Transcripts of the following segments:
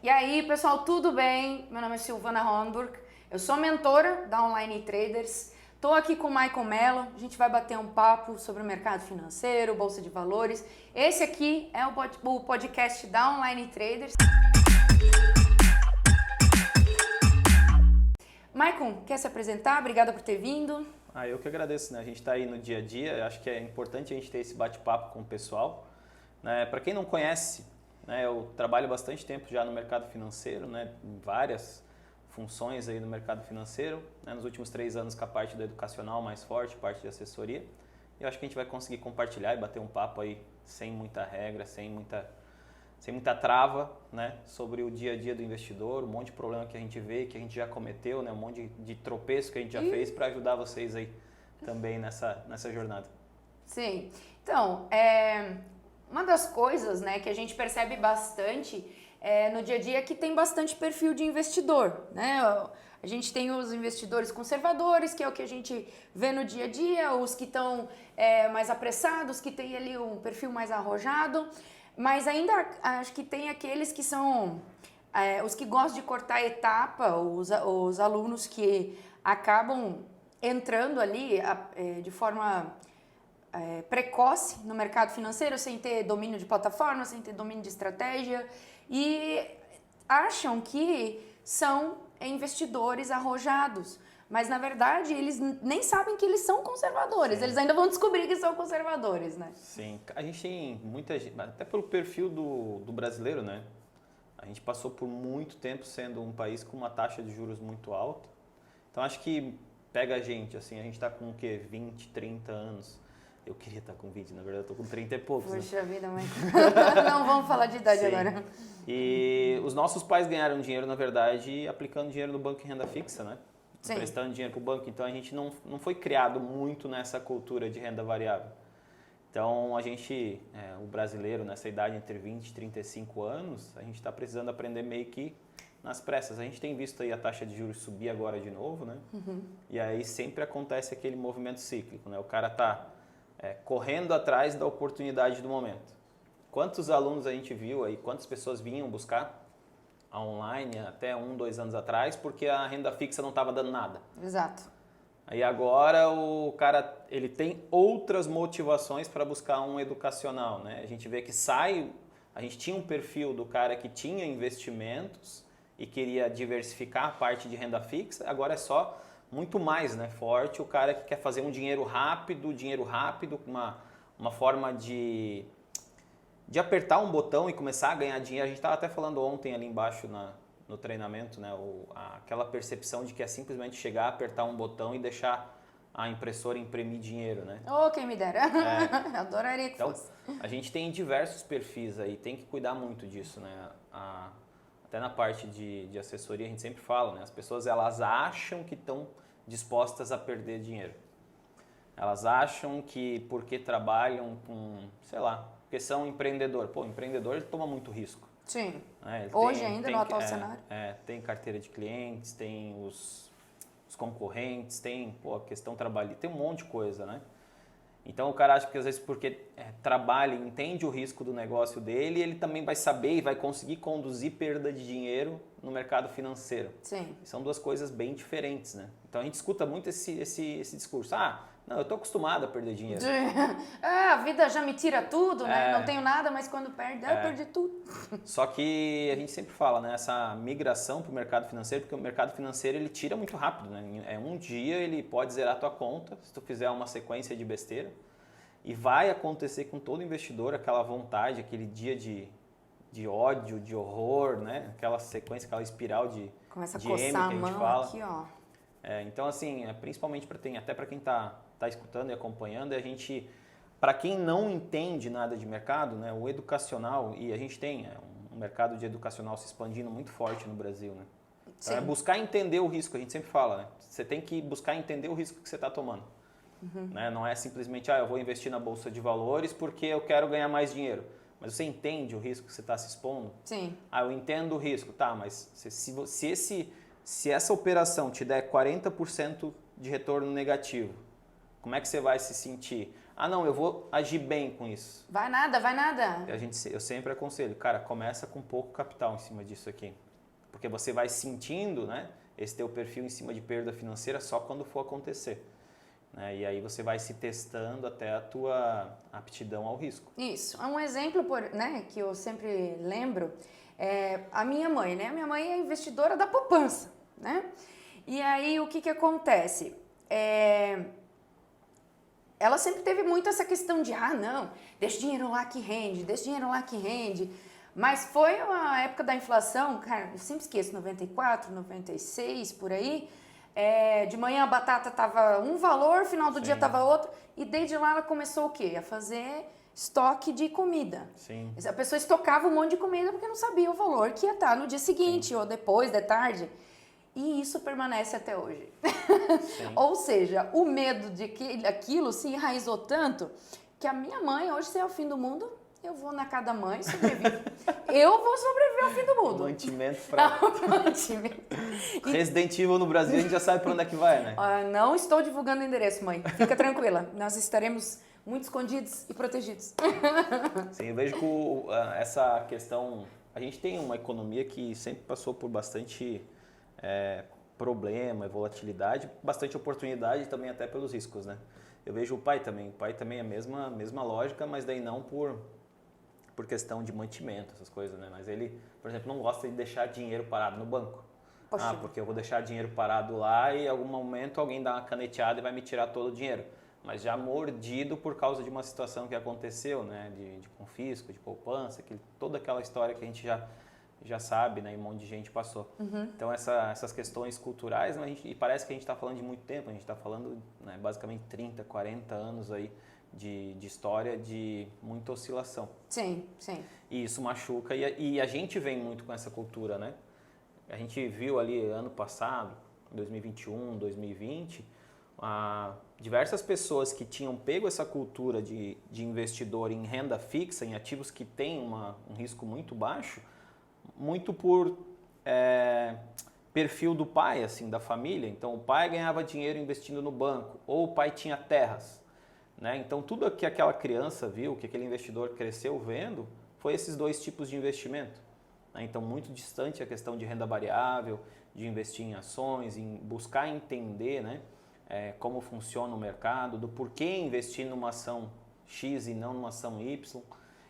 E aí, pessoal, tudo bem? Meu nome é Silvana Hornburg, eu sou mentora da Online Traders. Estou aqui com o Michael Mello, a gente vai bater um papo sobre o mercado financeiro, bolsa de valores. Esse aqui é o podcast da Online Traders. Michael, quer se apresentar? Obrigada por ter vindo. Eu que agradeço, né? A gente está aí no dia a dia, eu acho que é importante a gente ter esse bate-papo com o pessoal. Né? Para quem não conhece, né, eu trabalho bastante tempo já no mercado financeiro, né, em várias funções aí no mercado financeiro, né, nos últimos 3 anos com a parte do educacional mais forte, parte de assessoria. E eu acho que a gente vai conseguir compartilhar e bater um papo aí sem muita regra, sem muita trava, né, sobre o dia a dia do investidor, um monte de problema que a gente vê, que a gente já cometeu, né, um monte de tropeço que a gente já fez para ajudar vocês aí também nessa jornada. Sim, então, uma das coisas, né, que a gente percebe bastante no dia a dia é que tem bastante perfil de investidor, né? A gente tem os investidores conservadores, que é o que a gente vê no dia a dia, os que estão mais apressados, que tem ali um perfil mais arrojado, mas ainda acho que tem aqueles que são os que gostam de cortar etapa, os alunos que acabam entrando ali de forma precoce no mercado financeiro, sem ter domínio de plataforma, sem ter domínio de estratégia, e acham que são investidores arrojados, mas na verdade eles nem sabem que eles são conservadores. Sim. Eles ainda vão descobrir que são conservadores, né? Sim, a gente tem muita gente, até pelo perfil do brasileiro, né? A gente passou por muito tempo sendo um país com uma taxa de juros muito alta, então acho que pega a gente, assim, a gente está com o quê? 20, 30 anos. Eu queria estar com 20, na verdade eu tô com 30 e poucos. Puxa vida, mãe. Não vamos falar de idade. Sim. Agora. E os nossos pais ganharam dinheiro, na verdade, aplicando dinheiro no banco em renda fixa, né? Sim. Prestando dinheiro para o banco. Então a gente não foi criado muito nessa cultura de renda variável. Então a gente, o brasileiro, nessa idade entre 20 e 35 anos, a gente está precisando aprender meio que nas pressas. A gente tem visto aí a taxa de juros subir agora de novo, né? Uhum. E aí sempre acontece aquele movimento cíclico, né? O cara está correndo atrás da oportunidade do momento. Quantos alunos a gente viu aí, quantas pessoas vinham buscar a online até 1, 2 anos atrás porque a renda fixa não estava dando nada. Exato. Aí agora o cara ele tem outras motivações para buscar um educacional, né? A gente vê que a gente tinha um perfil do cara que tinha investimentos e queria diversificar a parte de renda fixa, agora é só muito mais, né, forte o cara que quer fazer um dinheiro rápido, uma forma de apertar um botão e começar a ganhar dinheiro. A gente estava até falando ontem ali embaixo no treinamento, né, aquela percepção de que é simplesmente chegar, apertar um botão e deixar a impressora imprimir dinheiro, né? Oh, quem me dera. Adoraria que fosse. A gente tem diversos perfis aí, tem que cuidar muito disso, né? Até na parte de assessoria a gente sempre fala, né? As pessoas elas acham que estão dispostas a perder dinheiro. Elas acham que porque trabalham com, sei lá, porque são empreendedor. Pô, empreendedor ele toma muito risco. Sim. Hoje no atual cenário. Tem carteira de clientes, tem os concorrentes, tem a questão trabalhista, tem um monte de coisa, né? Então o cara acha que às vezes porque trabalha e entende o risco do negócio dele, ele também vai saber e vai conseguir conduzir perda de dinheiro no mercado financeiro. Sim. São duas coisas bem diferentes, né? Então a gente escuta muito esse discurso. Não, eu tô acostumado a perder dinheiro. A vida já me tira tudo, né? Não tenho nada, mas quando perde, eu perdi tudo. Só que a gente sempre fala, né? Essa migração para o mercado financeiro, porque o mercado financeiro ele tira muito rápido, né? Um dia ele pode zerar a tua conta, se tu fizer uma sequência de besteira. E vai acontecer com todo investidor aquela vontade, aquele dia de ódio, de horror, né? Aquela sequência, aquela espiral de começa a M coçar que a gente mão fala. Aqui, ó. Então, assim, principalmente até para quem está escutando e acompanhando, a gente, para quem não entende nada de mercado, né, o educacional, e a gente tem um mercado de educacional se expandindo muito forte no Brasil, né? Então, é buscar entender o risco, a gente sempre fala, né? Você tem que buscar entender o risco que você está tomando. Uhum. Né? Não é simplesmente, eu vou investir na bolsa de valores porque eu quero ganhar mais dinheiro. Mas você entende o risco que você está se expondo? Sim. Eu entendo o risco, tá, mas se essa operação te der 40% de retorno negativo, como é que você vai se sentir? Ah, não, eu vou agir bem com isso. Vai nada, vai nada. Eu sempre aconselho, cara, começa com pouco capital em cima disso aqui. Porque você vai sentindo, né, esse teu perfil em cima de perda financeira só quando for acontecer. Né? E aí você vai se testando até a tua aptidão ao risco. Isso. Um exemplo, né, que eu sempre lembro é a minha mãe, né? A minha mãe é investidora da poupança, né? E aí o que acontece? Ela sempre teve muito essa questão de, não, deixa o dinheiro lá que rende, deixa o dinheiro lá que rende. Mas foi a época da inflação, cara, eu sempre esqueço, 94, 96, por aí. De manhã a batata tava um valor, final do dia tava outro. E desde lá ela começou o quê? A fazer estoque de comida. Sim. A pessoa estocava um monte de comida porque não sabia o valor que ia estar no dia seguinte ou depois, de tarde. E isso permanece até hoje. Ou seja, o medo de que aquilo se enraizou tanto que a minha mãe, hoje, se é o fim do mundo, eu vou na casa da mãe e sobrevivo. Eu vou sobreviver ao fim do mundo. Mantimento fraco. Resident Evil no Brasil, a gente já sabe para onde é que vai, né? Não estou divulgando o endereço, mãe. Fica tranquila. Nós estaremos muito escondidos e protegidos. Sim, eu vejo que essa questão... A gente tem uma economia que sempre passou por bastante... problema e volatilidade, bastante oportunidade também até pelos riscos, né? Eu vejo o pai também é a mesma lógica, mas daí não por questão de mantimento, essas coisas, né? Mas ele, por exemplo, não gosta de deixar dinheiro parado no banco. Poxa. Porque eu vou deixar dinheiro parado lá e em algum momento alguém dá uma caneteada e vai me tirar todo o dinheiro. Mas já mordido por causa de uma situação que aconteceu, né? De confisco, de poupança, toda aquela história que a gente já sabe, né? E um monte de gente passou. Então, essas questões culturais, e parece que a gente está falando de muito tempo, a gente está falando, né, basicamente 30, 40 anos aí de história de muita oscilação. Sim, sim. E isso machuca, e a gente vem muito com essa cultura, né? A gente viu ali ano passado, 2021, 2020, diversas pessoas que tinham pego essa cultura de investidor em renda fixa, em ativos que têm um risco muito baixo, muito por perfil do pai, assim, da família. Então, o pai ganhava dinheiro investindo no banco, ou o pai tinha terras, né? Então, tudo que aquela criança viu, que aquele investidor cresceu vendo, foi esses dois tipos de investimento, né? Então, muito distante a questão de renda variável, de investir em ações, em buscar entender, né, como funciona o mercado, do porquê investir numa ação X e não numa ação Y,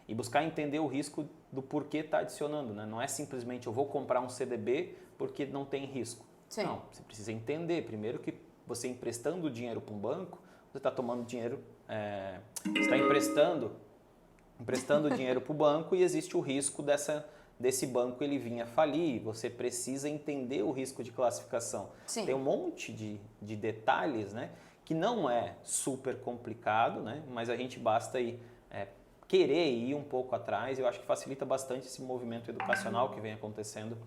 e buscar entender o risco do porquê está adicionando, né? Não é simplesmente eu vou comprar um CDB porque não tem risco. Sim. Não, você precisa entender primeiro que você emprestando dinheiro para um banco, você está tomando dinheiro, você está emprestando dinheiro para o banco e existe o risco desse banco ele vir a falir. Você precisa entender o risco de classificação. Sim. Tem um monte de detalhes, né, que não é super complicado, né, mas a gente basta aí querer ir um pouco atrás. Eu acho que facilita bastante esse movimento educacional que vem acontecendo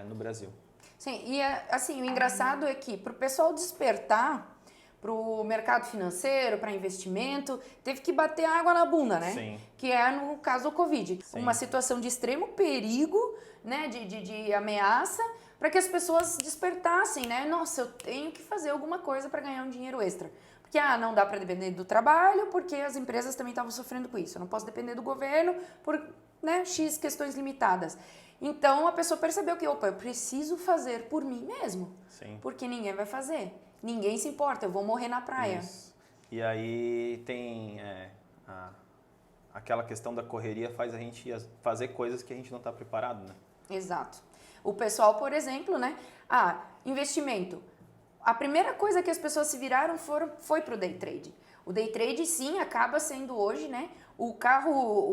no Brasil. Sim, e assim, o engraçado é que para o pessoal despertar para o mercado financeiro, para investimento, teve que bater água na bunda, né? Sim. Que é no caso do Covid. Sim. Uma situação de extremo perigo, né? De ameaça, para que as pessoas despertassem, né? Nossa, eu tenho que fazer alguma coisa para ganhar um dinheiro extra. Porque não dá para depender do trabalho, porque as empresas também estavam sofrendo com isso. Eu não posso depender do governo por, né, X questões limitadas. Então a pessoa percebeu que, opa, eu preciso fazer por mim mesmo. Sim. Porque ninguém vai fazer. Ninguém se importa, eu vou morrer na praia. Isso. E aí tem aquela questão da correria faz a gente fazer coisas que a gente não está preparado, né? Exato. O pessoal, por exemplo, né? Investimento. A primeira coisa que as pessoas se viraram foi pro day trade. O day trade, sim, acaba sendo hoje, né, o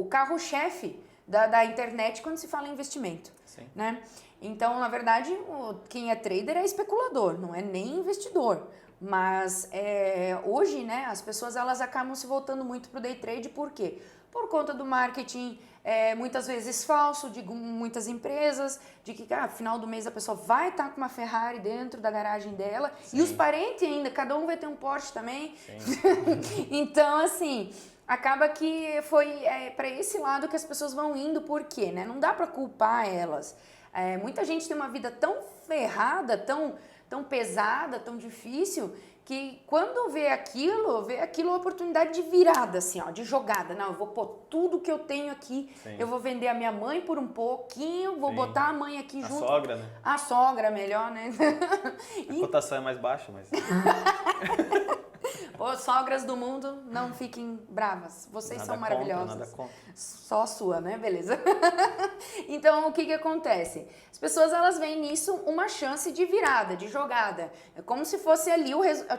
carro-chefe da internet quando se fala em investimento. Sim. Né? Então, na verdade, quem é trader é especulador, não é nem investidor. Mas hoje, né, as pessoas elas acabam se voltando muito pro day trade, por quê? Por conta do marketing muitas vezes falso de muitas empresas, de que final do mês a pessoa vai estar com uma Ferrari dentro da garagem dela. Sim. E os parentes ainda, cada um vai ter um Porsche também. Então, assim, acaba que foi para esse lado que as pessoas vão indo, por quê? Né? Não dá para culpar elas. Muita gente tem uma vida tão ferrada, tão pesada, tão difícil, que quando vê aquilo oportunidade de virada, assim, ó, de jogada. Não, eu vou pôr tudo que eu tenho aqui, Sim. eu vou vender a minha mãe por um pouquinho, vou Sim. botar a mãe aqui junto. A sogra, né? A sogra, melhor, né? A cotação é mais baixa, mas... Ô, sogras do mundo, não fiquem bravas. Vocês Nada são maravilhosas. Nada contra. Só a sua, né? Beleza. Então, o que acontece? As pessoas, elas veem nisso uma chance de virada, de jogada. É como se fosse ali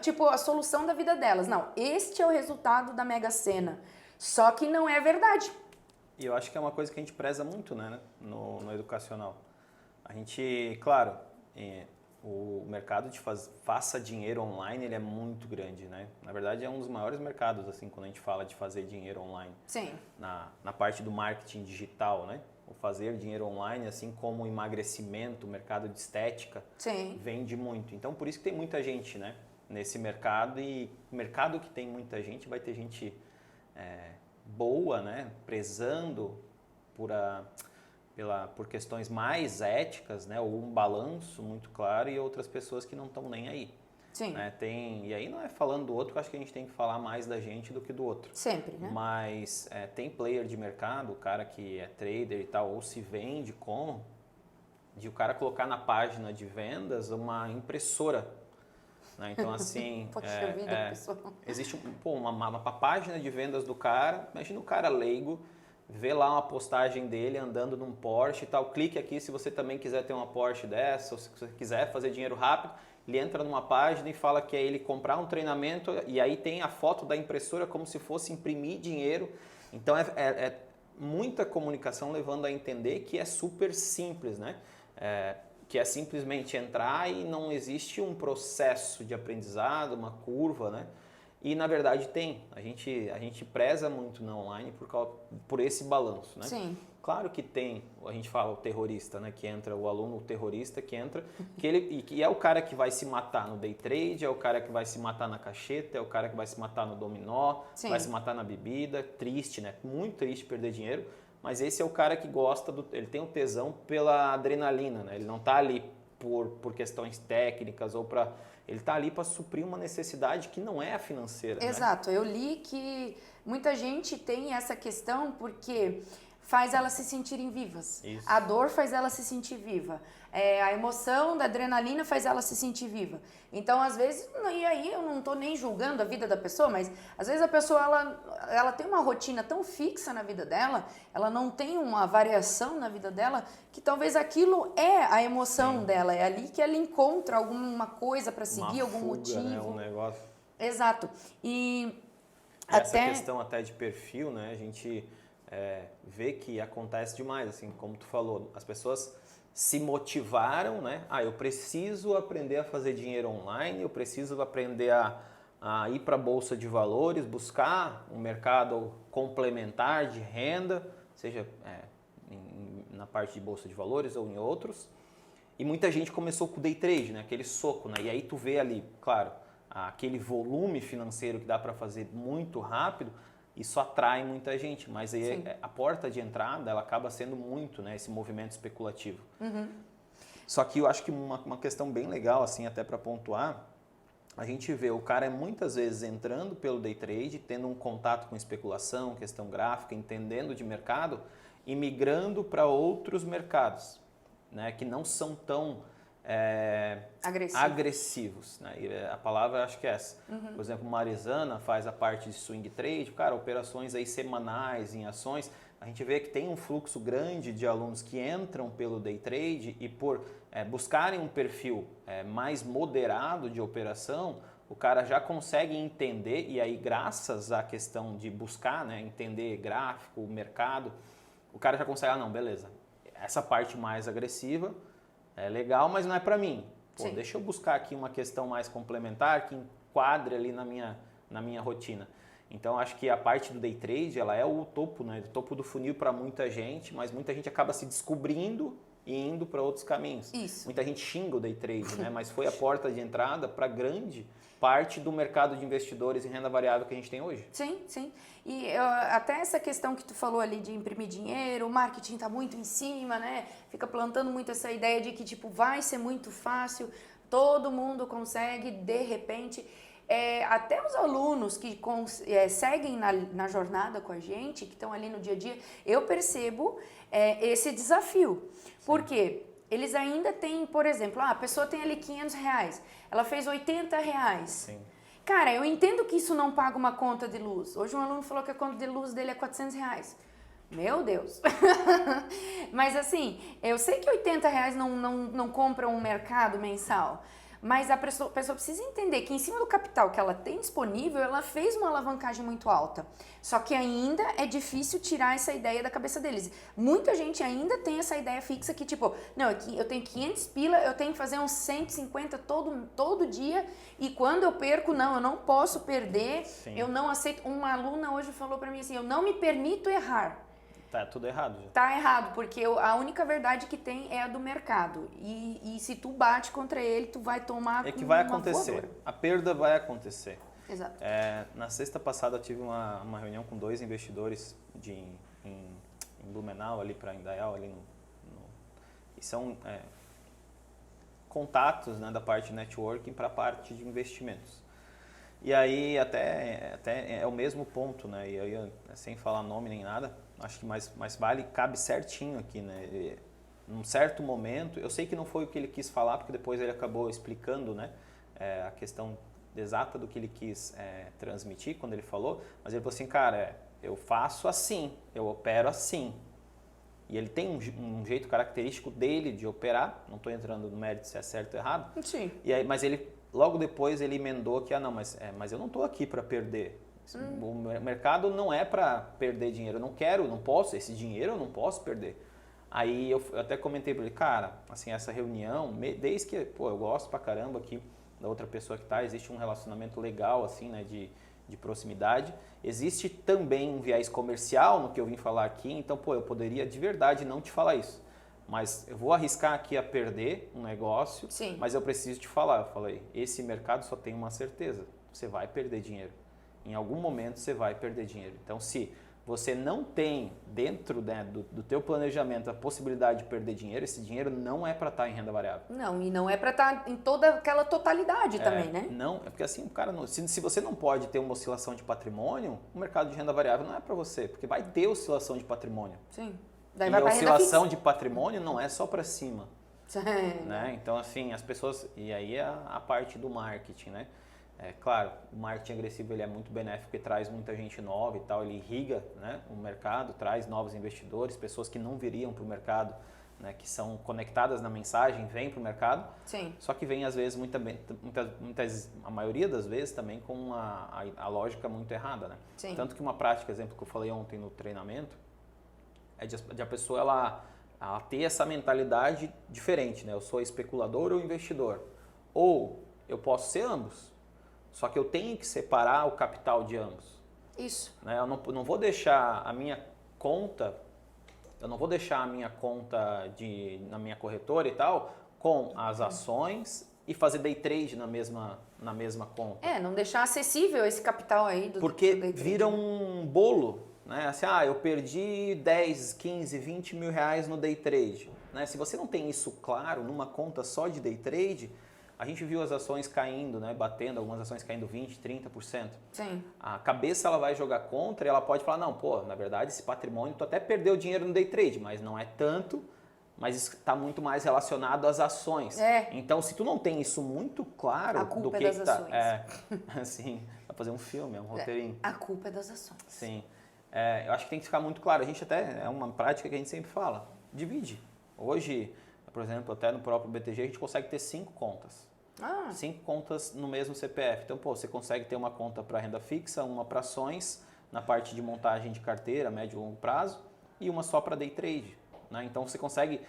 tipo, a solução da vida delas. Não, este é o resultado da Mega Sena. Só que não é verdade. E eu acho que é uma coisa que a gente preza muito, né, no educacional. A gente, claro, o mercado de faça dinheiro online, ele é muito grande, né? Na verdade, é um dos maiores mercados, assim, quando a gente fala de fazer dinheiro online. Sim. Na parte do marketing digital, né? O fazer dinheiro online, assim como o emagrecimento, o mercado de estética, sim, vende muito. Então, por isso que tem muita gente, né, nesse mercado. E o mercado que tem muita gente, vai ter gente boa, né, prezando por questões mais éticas, né, ou um balanço muito claro, e outras pessoas que não estão nem aí. Sim. Né? E aí não é falando do outro, que eu acho que a gente tem que falar mais da gente do que do outro. Sempre, né? Mas tem player de mercado, o cara que é trader e tal, ou se vende como, de o cara colocar na página de vendas uma impressora. Né? Então, assim... Poxa vida, pessoal. Existe uma página de vendas do cara, imagina o cara leigo, vê lá uma postagem dele andando num Porsche e tal, clique aqui se você também quiser ter uma Porsche dessa, ou se você quiser fazer dinheiro rápido, ele entra numa página e fala que é ele comprar um treinamento, e aí tem a foto da impressora como se fosse imprimir dinheiro. Então é muita comunicação levando a entender que é super simples, né? Que é simplesmente entrar e não existe um processo de aprendizado, uma curva, né? E na verdade tem. A gente preza muito na online por esse balanço, né? Sim. Claro que tem, a gente fala o terrorista, né? Que entra, o aluno, o terrorista que entra, que é o cara que vai se matar no day trade, é o cara que vai se matar na cacheta, é o cara que vai se matar no dominó, sim, vai se matar na bebida. Triste, né? Muito triste perder dinheiro. Mas esse é o cara que gosta, ele tem o tesão pela adrenalina, né? Ele não está ali por questões técnicas ou para... Ele está ali para suprir uma necessidade que não é a financeira. Exato. Né? Eu li que muita gente tem essa questão porque faz elas se sentirem vivas. Isso. A dor faz ela se sentir viva. A emoção da adrenalina faz ela se sentir viva. Então, às vezes, e aí eu não estou nem julgando a vida da pessoa, mas às vezes a pessoa ela tem uma rotina tão fixa na vida dela, ela não tem uma variação na vida dela, que talvez aquilo é a emoção Sim. dela, é ali que ela encontra alguma coisa para seguir, algum fuga, motivo. Né? Um negócio. Exato. E essa questão até de perfil, né? A gente vê que acontece demais, assim, como tu falou, as pessoas se motivaram, né? Eu preciso aprender a fazer dinheiro online, eu preciso aprender a ir para a bolsa de valores, buscar um mercado complementar de renda, seja na parte de bolsa de valores ou em outros. E muita gente começou com o day trade, né? Aquele soco, né? E aí tu vê ali, claro, aquele volume financeiro que dá para fazer muito rápido. Isso atrai muita gente, mas aí a porta de entrada ela acaba sendo muito, né, esse movimento especulativo. Uhum. Só que eu acho que uma questão bem legal, assim, até para pontuar, a gente vê o cara muitas vezes entrando pelo day trade, tendo um contato com especulação, questão gráfica, entendendo de mercado e migrando para outros mercados, né, que não são tão agressivos, né? E a palavra acho que é essa. Uhum. Por exemplo, Marizana faz a parte de swing trade, cara, operações aí semanais em ações. A gente vê que tem um fluxo grande de alunos que entram pelo day trade e por buscarem um perfil mais moderado de operação, o cara já consegue entender, e aí graças à questão de buscar, né, entender gráfico, mercado, o cara já consegue, não, beleza, essa parte mais agressiva é legal, mas não é para mim. Deixa eu buscar aqui uma questão mais complementar que enquadre ali na minha rotina. Então, acho que a parte do day trade, ela é o topo, né? O topo do funil para muita gente, mas muita gente acaba se descobrindo e indo para outros caminhos. Isso. Muita gente xinga o day trade, né? Mas foi a porta de entrada para grande parte do mercado de investidores em renda variável que a gente tem hoje. Sim, sim. E até essa questão que tu falou ali de imprimir dinheiro, o marketing está muito em cima, né? Fica plantando muito essa ideia de que tipo vai ser muito fácil, todo mundo consegue de repente. até os alunos que seguem na jornada com a gente, que estão ali no dia a dia, eu percebo esse desafio. Por quê? Eles ainda têm, por exemplo, a pessoa tem ali R$500, ela fez R$80. Sim. Cara, eu entendo que isso não paga uma conta de luz. Hoje um aluno falou que a conta de luz dele é R$400. Meu Deus! Mas assim, eu sei que R$80 não compra um mercado mensal, mas a pessoa precisa entender que em cima do capital que ela tem disponível, ela fez uma alavancagem muito alta. Só que ainda é difícil tirar essa ideia da cabeça deles. Muita gente ainda tem essa ideia fixa que tipo, não, eu tenho 500 pila, eu tenho que fazer uns 150 todo dia e quando eu perco, não, eu não posso perder, Sim. eu não aceito. Uma aluna hoje falou pra mim assim, eu não me permito errar. Tá tudo errado. Já. Tá errado, porque a única verdade que tem é a do mercado. E se tu bate contra ele, tu vai tomar É que vai uma acontecer. voadora. A perda vai acontecer. Exato. Na sexta passada eu tive uma reunião com 2 investidores em Blumenau, ali para Indaial, ali e são contatos, né, da parte de networking para a parte de investimentos. E aí até é o mesmo ponto, né? E aí, sem falar nome nem nada, acho que mais cabe certinho aqui, né? Num certo momento, eu sei que não foi o que ele quis falar, porque depois ele acabou explicando, né? A questão exata do que ele quis transmitir quando ele falou, mas ele falou assim, cara, eu faço assim, eu opero assim. E ele tem um jeito característico dele de operar, não estou entrando no mérito se é certo ou errado. Sim. E aí, mas ele, logo depois ele emendou que, mas eu não estou aqui para perder. O mercado não é para perder dinheiro, eu não posso, esse dinheiro eu não posso perder. Aí eu até comentei para ele, cara, assim, essa reunião, desde que, eu gosto pra caramba aqui da outra pessoa que tá, existe um relacionamento legal, assim, né, de proximidade. Existe também um viés comercial no que eu vim falar aqui, então, eu poderia de verdade não te falar isso. Mas eu vou arriscar aqui a perder um negócio, Sim. mas eu preciso te falar. Eu falei, esse mercado só tem uma certeza, você vai perder dinheiro. Em algum momento você vai perder dinheiro. Então, se você não tem dentro, né, do teu planejamento a possibilidade de perder dinheiro, esse dinheiro não é para estar em renda variável. Não, e não é para estar em toda aquela totalidade também, né? Não, é porque assim, o cara se você não pode ter uma oscilação de patrimônio, o mercado de renda variável não é para você, porque vai ter oscilação de patrimônio. Sim. Daí E vai a pra renda oscilação fixa. de patrimônio não é só para cima. Sim. Né? Então, assim, as pessoas... E aí é a parte do marketing, né? Claro, o marketing agressivo ele é muito benéfico e traz muita gente nova e tal, ele irriga, né, o mercado, traz novos investidores, pessoas que não viriam para o mercado, né, que são conectadas na mensagem, vêm para o mercado. Sim. Só que vem às vezes, a maioria das vezes também com a lógica muito errada. Né? Sim. Tanto que uma prática, exemplo que eu falei ontem no treinamento, é de a pessoa ela ter essa mentalidade diferente, né? Eu sou especulador ou investidor, ou eu posso ser ambos. Só que eu tenho que separar o capital de ambos. Isso. Né? Eu não vou deixar a minha conta, na minha corretora e tal, com as ações e fazer day trade na mesma conta. Não deixar acessível esse capital aí do Porque day trade. vira um bolo, né? Assim, eu perdi 10, 15, 20 mil reais no day trade. Né? Se você não tem isso claro numa conta só de day trade, a gente viu as ações caindo, né, batendo, algumas ações caindo 20%, 30%. Sim. A cabeça ela vai jogar contra e ela pode falar, não, na verdade esse patrimônio tu até perdeu dinheiro no day trade, mas não é tanto, mas está muito mais relacionado às ações. Então, se tu não tem isso muito claro a culpa do que é das que tá, ações. assim, vai fazer um filme, um roteirinho. A culpa é das ações. Sim. Eu acho que tem que ficar muito claro. A gente até, é uma prática que a gente sempre fala, divide. Hoje, por exemplo, até no próprio BTG, a gente consegue ter 5 contas. 5 contas no mesmo CPF. Então, você consegue ter uma conta para renda fixa, uma para ações, na parte de montagem de carteira, médio e longo prazo, e uma só para day trade. Né? Então, você consegue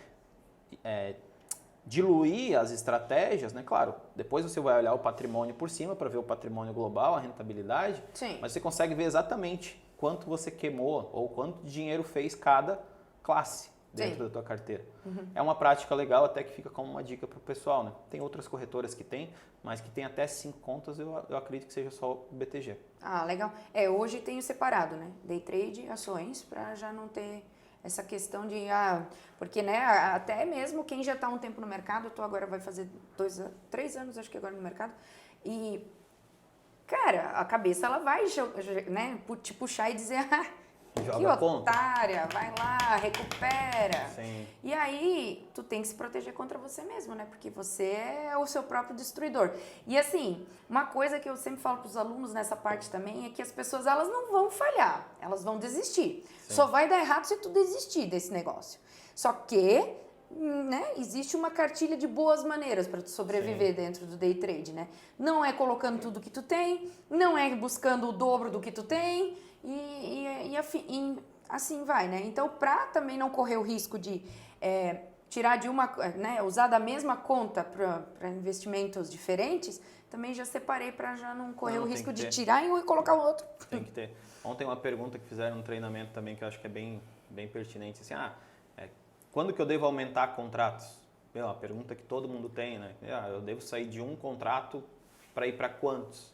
diluir as estratégias, né? Claro, depois você vai olhar o patrimônio por cima para ver o patrimônio global, a rentabilidade, Sim. mas você consegue ver exatamente quanto você queimou ou quanto dinheiro fez cada classe dentro da tua carteira. É uma prática legal, até que fica como uma dica para o pessoal. Né? Tem outras corretoras que tem, mas que tem até 5 contas, eu acredito que seja só o BTG. Legal. Hoje tenho separado, né? Day trade, ações, para já não ter essa questão de... porque, né, até mesmo quem já está há um tempo no mercado, agora vai fazer 3 anos, acho que agora no mercado, e cara, a cabeça ela vai, né, te puxar e dizer, que otária, vai lá, recupera. Sim. E aí, tu tem que se proteger contra você mesmo, né? Porque você é o seu próprio destruidor. E assim, uma coisa que eu sempre falo para os alunos nessa parte também é que as pessoas, elas não vão falhar, elas vão desistir. Sim. Só vai dar errado se tu desistir desse negócio. Só que, né, existe uma cartilha de boas maneiras para tu sobreviver Sim. dentro do day trade, né? Não é colocando tudo que tu tem, não é buscando o dobro do que tu tem, e assim vai, né? Então, para também não correr o risco de tirar de uma, né, usar da mesma conta para investimentos diferentes, também já separei para já não correr o risco de tirar um e colocar o outro. Tem que ter. Ontem uma pergunta que fizeram no treinamento também que eu acho que é bem pertinente, assim, quando que eu devo aumentar contratos? É uma pergunta que todo mundo tem, né? Eu devo sair de um contrato para ir para quantos?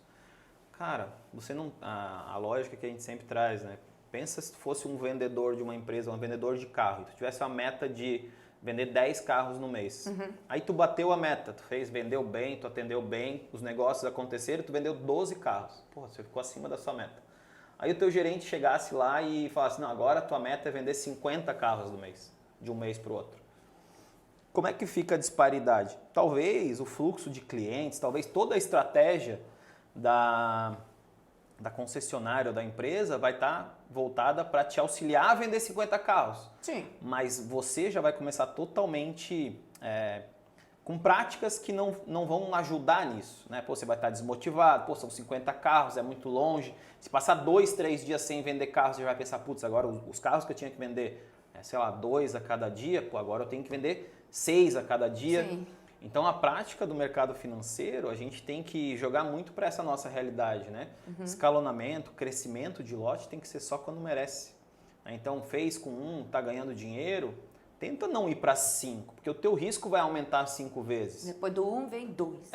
Cara, você não. A lógica que a gente sempre traz, né? Pensa se tu fosse um vendedor de uma empresa, um vendedor de carro, e tu tivesse uma meta de vender 10 carros no mês. Uhum. Aí tu bateu a meta, vendeu bem, tu atendeu bem, os negócios aconteceram, tu vendeu 12 carros. Porra, você ficou acima da sua meta. Aí o teu gerente chegasse lá e falasse, não, agora a tua meta é vender 50 carros no mês, de um mês para o outro. Como é que fica a disparidade? Talvez o fluxo de clientes, talvez toda a estratégia da concessionária ou da empresa vai estar voltada para te auxiliar a vender 50 carros. Sim. Mas você já vai começar totalmente com práticas que não vão ajudar nisso. Né? Pô, você vai estar desmotivado, pô, são 50 carros, é muito longe. Se passar 2, 3 dias sem vender carros, você vai pensar, putz, agora os carros que eu tinha que vender, 2 a cada dia, pô, agora eu tenho que vender 6 a cada dia. Sim. Então, a prática do mercado financeiro, a gente tem que jogar muito para essa nossa realidade, né? Uhum. Escalonamento, crescimento de lote tem que ser só quando merece. Então, fez com 1, está ganhando dinheiro, tenta não ir para 5, porque o teu risco vai aumentar 5 vezes. Depois do 1 vem 2.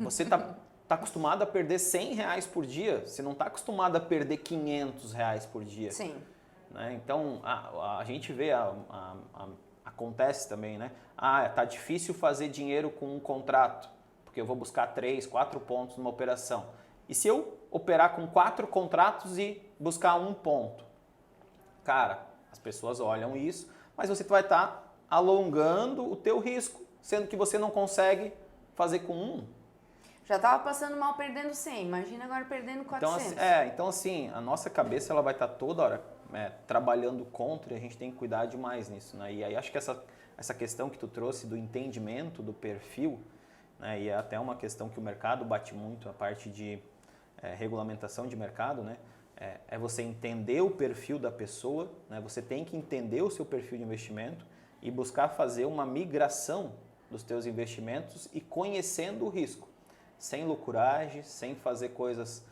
Você está acostumado a perder R$100 por dia, você não está acostumado a perder R$500 por dia. Sim. Né? Então, a gente vê, acontece também, né? Tá difícil fazer dinheiro com um contrato, porque eu vou buscar 3, 4 pontos numa operação. E se eu operar com 4 contratos e buscar 1 ponto? Cara, as pessoas olham isso, mas você vai estar alongando o teu risco, sendo que você não consegue fazer com 1. Já estava passando mal perdendo 100, imagina agora perdendo 400. Então assim, a nossa cabeça ela vai estar toda hora trabalhando contra e a gente tem que cuidar demais nisso, né? E aí acho que essa questão que tu trouxe do entendimento do perfil, né? E é até uma questão que o mercado bate muito, a parte de regulamentação de mercado, né? É você entender o perfil da pessoa, né? Você tem que entender o seu perfil de investimento e buscar fazer uma migração dos teus investimentos e conhecendo o risco, sem loucuragem, sem fazer coisas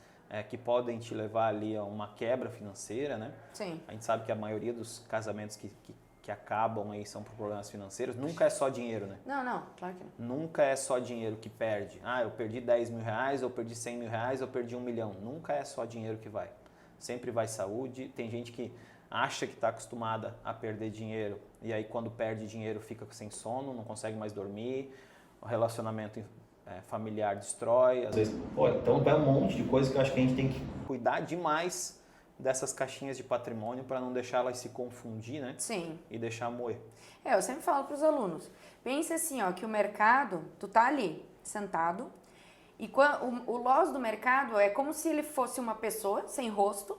que podem te levar ali a uma quebra financeira, né? Sim. A gente sabe que a maioria dos casamentos que acabam aí são por problemas financeiros. Nunca é só dinheiro, né? Não, claro que não. Nunca é só dinheiro que perde. Eu perdi R$10 mil, eu perdi R$100 mil, eu perdi R$1 milhão. Nunca é só dinheiro que vai. Sempre vai saúde. Tem gente que acha que está acostumada a perder dinheiro e aí quando perde dinheiro fica sem sono, não consegue mais dormir, o relacionamento familiar destrói, às vezes. Então vai um monte de coisa que eu acho que a gente tem que cuidar demais dessas caixinhas de patrimônio para não deixar elas se confundir, né? Sim. E deixar moer. Eu sempre falo para os alunos, pensa assim, ó, que o mercado, tu tá ali, sentado, e o loss do mercado é como se ele fosse uma pessoa sem rosto,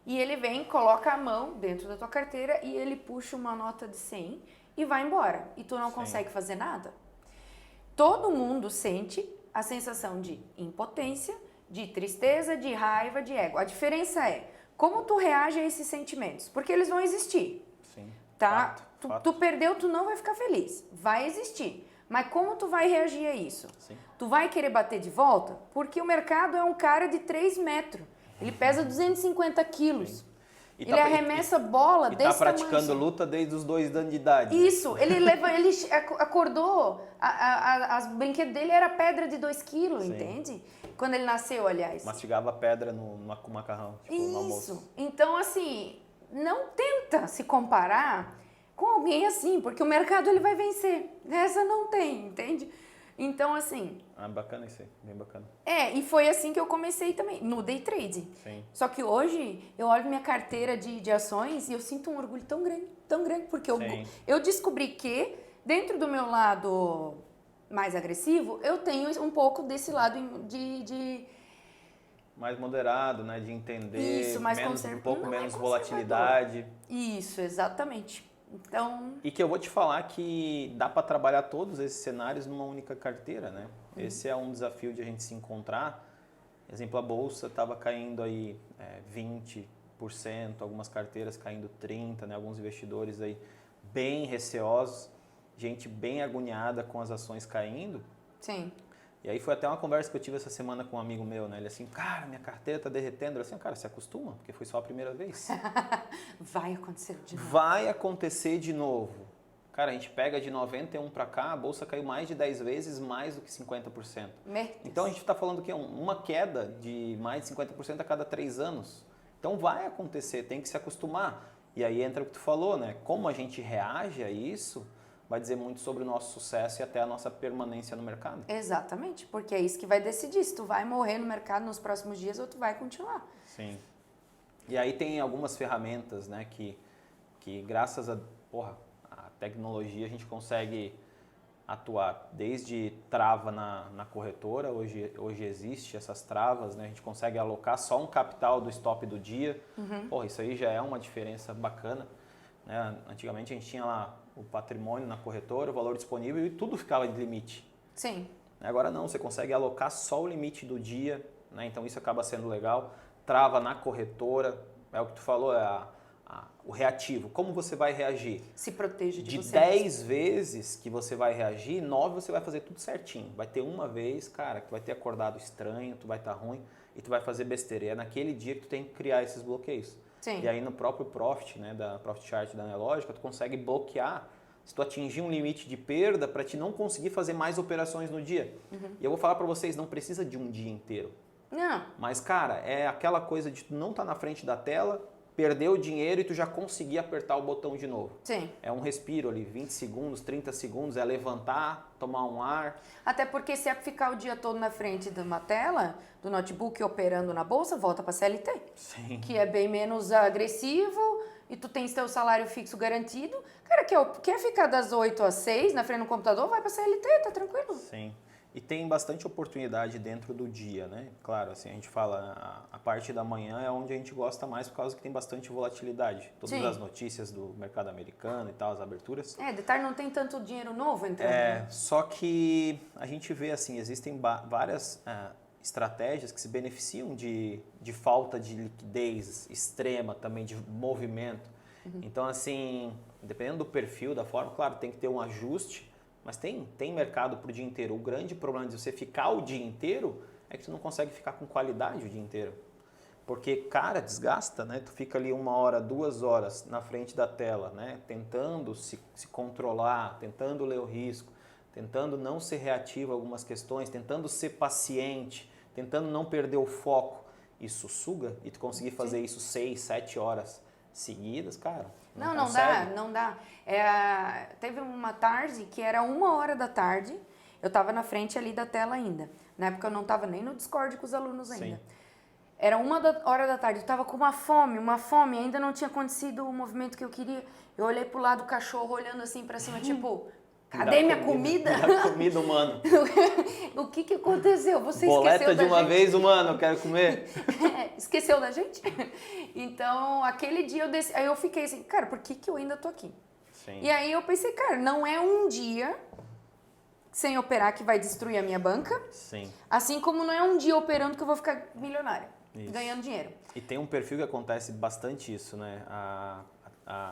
e ele vem, coloca a mão dentro da tua carteira e ele puxa uma nota de 100 e vai embora. E tu não consegue fazer nada. Todo mundo sente a sensação de impotência, de tristeza, de raiva, de ego. A diferença é como tu reage a esses sentimentos, porque eles vão existir. Sim. Tá? Fato. Tu perdeu, tu não vai ficar feliz. Vai existir. Mas como tu vai reagir a isso? Sim. Tu vai querer bater de volta? Porque o mercado é um cara de 3 metros. Ele pesa 250 quilos. Ele arremessa bola desse tamanho. E tá praticando luta desde os 2 anos de idade. Isso. Ele acordou, as brinquedos dele era pedra de 2 quilos, entende? Quando ele nasceu, aliás. Mastigava pedra com macarrão, no almoço. Isso. Então, assim, não tenta se comparar com alguém assim, porque o mercado ele vai vencer. Essa não tem, entende? Então, assim... Bacana isso aí, bem bacana. E foi assim que eu comecei também, no day trade. Sim. Só que hoje, eu olho minha carteira de ações e eu sinto um orgulho tão grande, porque eu descobri que, dentro do meu lado mais agressivo, eu tenho um pouco desse lado de mais moderado, né? De entender, isso, mais um pouco menos volatilidade. Isso, exatamente. Então... E que eu vou te falar que dá para trabalhar todos esses cenários numa única carteira, né? Esse é um desafio de a gente se encontrar. Exemplo, a bolsa estava caindo aí 20%, algumas carteiras caindo 30%, né? Alguns investidores aí bem receosos, gente bem agoniada com as ações caindo. Sim. E aí foi até uma conversa que eu tive essa semana com um amigo meu, né? Ele assim, cara, minha carteira tá derretendo. Eu assim, cara, se acostuma, porque foi só a primeira vez. Vai acontecer de novo. Vai acontecer de novo. Cara, a gente pega de 91 para cá, a bolsa caiu mais de 10 vezes, mais do que 50%. Então a gente está falando que uma queda de mais de 50% a cada 3 anos. Então vai acontecer, tem que se acostumar. E aí entra o que tu falou, né? Como a gente reage a isso... vai dizer muito sobre o nosso sucesso e até a nossa permanência no mercado. Exatamente, porque é isso que vai decidir se tu vai morrer no mercado nos próximos dias ou tu vai continuar. Sim. E aí tem algumas ferramentas, né, que graças a tecnologia a gente consegue atuar. Desde trava na corretora, hoje existe essas travas, né, a gente consegue alocar só um capital do stop do dia. Isso aí já é uma diferença bacana. Né? Antigamente a gente tinha lá o patrimônio na corretora, o valor disponível e tudo ficava de limite. Sim. Agora não, você consegue alocar só o limite do dia, né? Então isso acaba sendo legal. Trava na corretora, é o que tu falou, o reativo. Como você vai reagir? Se proteja de você. De 10 vezes que você vai reagir, 9 você vai fazer tudo certinho. Vai ter uma vez, cara, que vai ter acordado estranho, tu vai estar ruim e tu vai fazer besteira. E é naquele dia que tu tem que criar esses bloqueios. Sim. E aí no próprio Profit, né, da Profit Chart da Nelogica, tu consegue bloquear se tu atingir um limite de perda para te não conseguir fazer mais operações no dia. E eu vou falar para vocês, não precisa de um dia inteiro. Não. Mas, cara, é aquela coisa de tu não estar na frente da tela, perder o dinheiro e tu já conseguir apertar o botão de novo. Sim. É um respiro ali, 20 segundos, 30 segundos, é levantar, tomar um ar. Até porque se é ficar o dia todo na frente de uma tela, do notebook operando na bolsa, volta para CLT. Sim. Que é bem menos agressivo e tu tens teu salário fixo garantido. Cara, quer ficar das 8 às 6 na frente do computador, vai para CLT, tá tranquilo. Sim. E tem bastante oportunidade dentro do dia, né? Claro, assim, a gente fala, a parte da manhã é onde a gente gosta mais por causa que tem bastante volatilidade. Todas Sim. as notícias do mercado americano e tal, as aberturas. De tarde não tem tanto dinheiro novo entrando. Só que a gente vê, assim, existem várias estratégias que se beneficiam de falta de liquidez extrema também, de movimento. Então, assim, dependendo do perfil, da forma, claro, tem que ter um ajuste. Mas tem mercado para o dia inteiro. O grande problema de você ficar o dia inteiro é que tu não consegue ficar com qualidade o dia inteiro. Porque, cara, desgasta, né? Tu fica ali 1 hora, 2 horas na frente da tela, né? Tentando se controlar, tentando ler o risco, tentando não ser reativo a algumas questões, tentando ser paciente, tentando não perder o foco. Isso suga e tu conseguir fazer isso 6, 7 horas seguidas, cara. Não dá. Teve uma tarde que era 1 hora da tarde, eu estava na frente ali da tela ainda. Na época eu não estava nem no Discord com os alunos ainda. Sim. Era 1 hora da tarde, eu estava com uma fome, ainda não tinha acontecido o movimento que eu queria. Eu olhei pro lado do cachorro, olhando assim pra cima, tipo, cadê minha comida? Dá comida, humano. O que aconteceu? Você Boleta esqueceu da de uma gente? vez, humano, eu quero comer. Esqueceu da gente? Então, aquele dia aí eu fiquei assim, cara, por que eu ainda tô aqui? Sim. E aí eu pensei, cara, não é um dia sem operar que vai destruir a minha banca. Sim. Assim como não é um dia operando que eu vou ficar milionária, ganhando dinheiro. E tem um perfil que acontece bastante isso, né?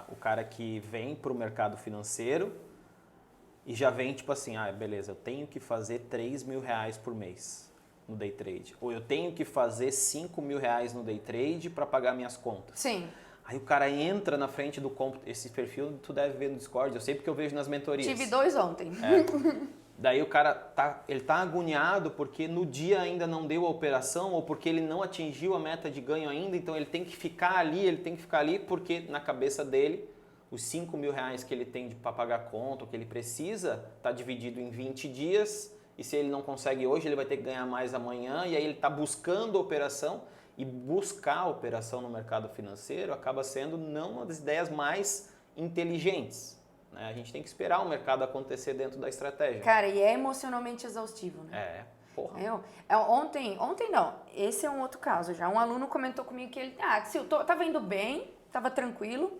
O cara que vem para o mercado financeiro e já vem tipo assim, beleza, eu tenho que fazer 3 mil reais por mês no day trade. Ou eu tenho que fazer 5 mil reais no day trade para pagar minhas contas. Sim. Aí o cara entra na frente do computador, esse perfil tu deve ver no Discord, eu sei porque eu vejo nas mentorias. Tive 2 ontem. Daí o cara tá agoniado porque no dia ainda não deu a operação ou porque ele não atingiu a meta de ganho ainda, então ele tem que ficar ali, porque na cabeça dele os 5 mil reais que ele tem para pagar a conta, o que ele precisa, está dividido em 20 dias e se ele não consegue hoje, ele vai ter que ganhar mais amanhã, e aí ele está buscando operação, e buscar operação no mercado financeiro acaba sendo não uma das ideias mais inteligentes. Né? A gente tem que esperar o mercado acontecer dentro da estratégia. Cara, e é emocionalmente exaustivo, né? Porra. Ontem não, esse é um outro caso já. Um aluno comentou comigo que ele, Sil, tava indo bem, tava tranquilo,